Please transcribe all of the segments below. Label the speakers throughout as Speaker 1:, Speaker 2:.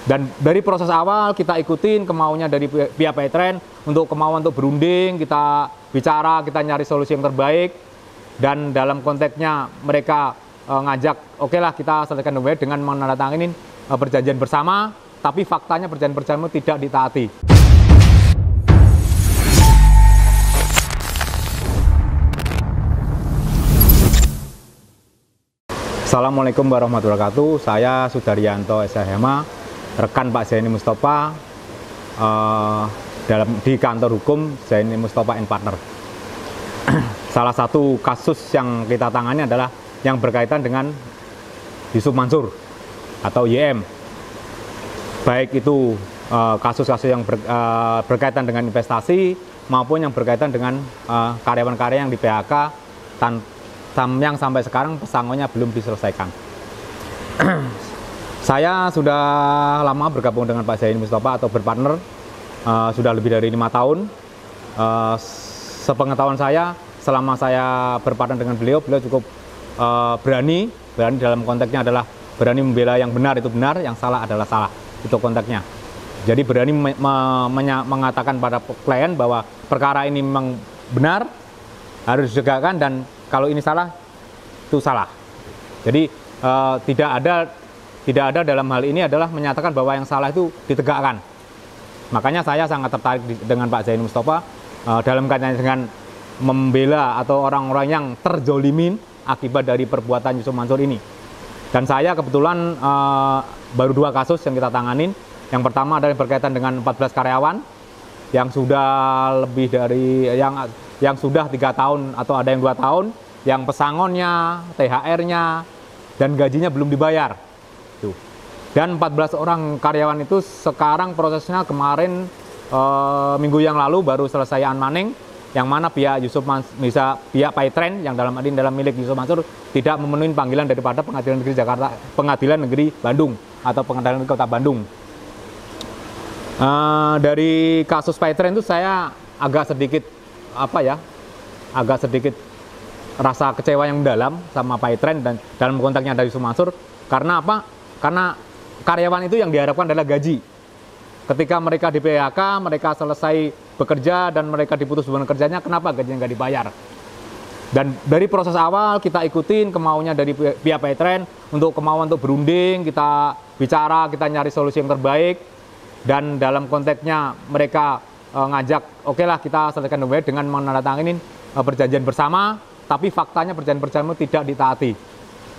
Speaker 1: Dan dari proses awal kita ikutin kemauannya dari pihak Paytrend, kemauan untuk berunding, kita bicara, kita nyari solusi yang terbaik. Dan dalam konteksnya mereka ngajak, oke lah kita selesaikan dengan menandatangani perjanjian bersama, tapi faktanya perjanjian bersama tidak ditaati. Assalamualaikum warahmatullahi wabarakatuh. Saya Sudaryanto SHMA, rekan Pak Zaini Mustafa di kantor hukum Zaini Mustafa & Partner. Salah satu kasus yang kita tangani adalah yang berkaitan dengan Yusuf Mansur atau YM. Baik itu kasus-kasus yang berkaitan dengan investasi maupun yang berkaitan dengan karyawan-karyawan yang di PHK yang sampai sekarang pesangonnya belum diselesaikan. Saya sudah lama bergabung dengan Pak Zaini Mustafa atau berpartner, sudah lebih dari 5 tahun. Sepengetahuan saya, selama saya berpartner dengan beliau cukup berani dalam konteksnya adalah berani membela yang benar itu benar, yang salah adalah salah, itu konteksnya. Jadi berani mengatakan pada klien bahwa perkara ini memang benar, harus ditegakkan, dan kalau ini salah, itu salah. Jadi tidak ada dalam hal ini adalah menyatakan bahwa yang salah itu ditegakkan. Makanya saya sangat tertarik dengan Pak Zaini Mustafa dalam kaitannya dengan membela atau orang-orang yang terzolimin akibat dari perbuatan Yusuf Mansur ini. Dan saya kebetulan baru 2 kasus yang kita tanganin. Yang pertama adalah berkaitan dengan 14 karyawan yang sudah lebih dari yang sudah 3 tahun atau ada yang 2 tahun, yang pesangonnya, THR-nya, dan gajinya belum dibayar. Tuh. Dan 14 orang karyawan itu sekarang prosesnya kemarin minggu yang lalu baru selesai unmanning, yang mana pihak pihak Paytrend yang dalam milik Yusuf Mansur tidak memenuhi panggilan daripada Pengadilan Negeri Bandung atau Pengadilan Negeri Kota Bandung. Dari kasus Paytrend itu saya agak sedikit rasa kecewa yang mendalam sama Paytrend dan dalam konteksnya dari Yusuf Mansur. Karena apa? Karena karyawan itu yang diharapkan adalah gaji. Ketika mereka di PHK, mereka selesai bekerja dan mereka diputus hubungan kerjanya, kenapa gajinya nggak dibayar? Dan dari proses awal kita ikutin kemauannya dari pihak Paytrend, kemauan untuk berunding, kita bicara, kita nyari solusi yang terbaik. Dan dalam konteksnya mereka ngajak, oke lah kita selesaikan dengan menandatangani perjanjian bersama, tapi faktanya perjanjian bersama tidak ditaati.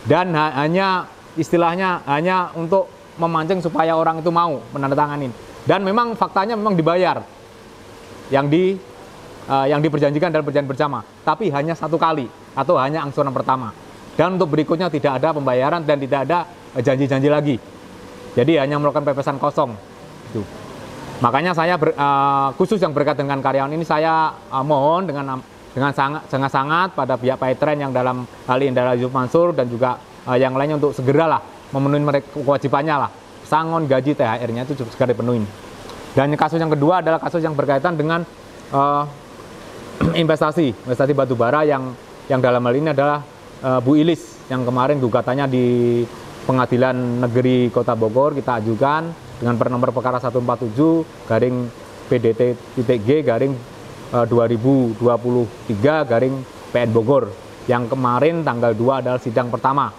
Speaker 1: Dan hanya istilahnya hanya untuk memancing supaya orang itu mau menandatangani. Dan memang faktanya memang dibayar yang diperjanjikan dalam perjanjian bersama, tapi hanya 1 kali atau hanya angsuran pertama. Dan untuk berikutnya tidak ada pembayaran dan tidak ada janji-janji lagi. Jadi hanya melakukan pepesan kosong. Itu. Makanya saya khusus yang berkaitan dengan karyawan ini saya mohon dengan sangat pada pihak Paytrend yang dalam hal ini adalah Yusuf Mansur dan juga yang lainnya untuk segeralah memenuhi kewajibannya lah. Pesangon, gaji, THR-nya itu cukup segera dipenuhi. Dan kasus yang kedua adalah kasus yang berkaitan dengan investasi batubara yang dalam hal ini adalah Bu Ilis yang kemarin gugatannya di Pengadilan Negeri Kota Bogor kita ajukan dengan nomor perkara 147/PDT-G/2023/PN Bogor yang kemarin tanggal 2 adalah sidang pertama.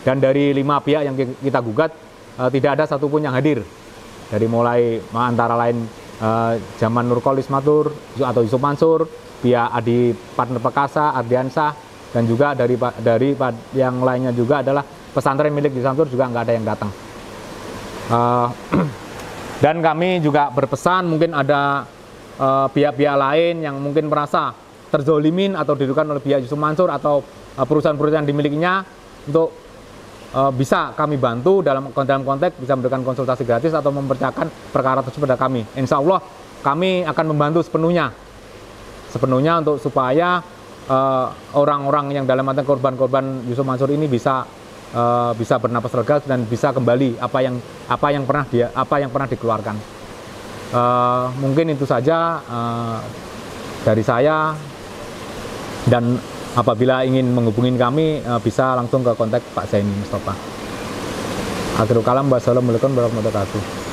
Speaker 1: Dan dari 5 pihak yang kita gugat tidak ada satupun yang hadir. Dari mulai antara lain Zaman Nurkolis Matur atau Yusuf Mansur, pihak Adi Partner Perkasa, Ardiansah, dan juga dari yang lainnya juga adalah pesantren milik Yusuf Mansur juga nggak ada yang datang. Dan kami juga berpesan mungkin ada pihak-pihak lain yang mungkin merasa terzolimin atau dirugikan oleh pihak Yusuf Mansur atau perusahaan-perusahaan dimilikinya untuk bisa kami bantu dalam konteks bisa memberikan konsultasi gratis atau mempercayakan perkara tersebut pada kami. Insya Allah kami akan membantu sepenuhnya untuk supaya orang-orang yang dalam arti korban-korban Yusuf Mansur ini bisa bernapas lega dan bisa kembali apa yang pernah dikeluarkan. Mungkin itu saja dari saya, dan apabila ingin menghubungi kami bisa langsung ke kontak Pak Zaini Mustafa. Akhirul kalam, wassalamualaikum warahmatullahi wabarakatuh.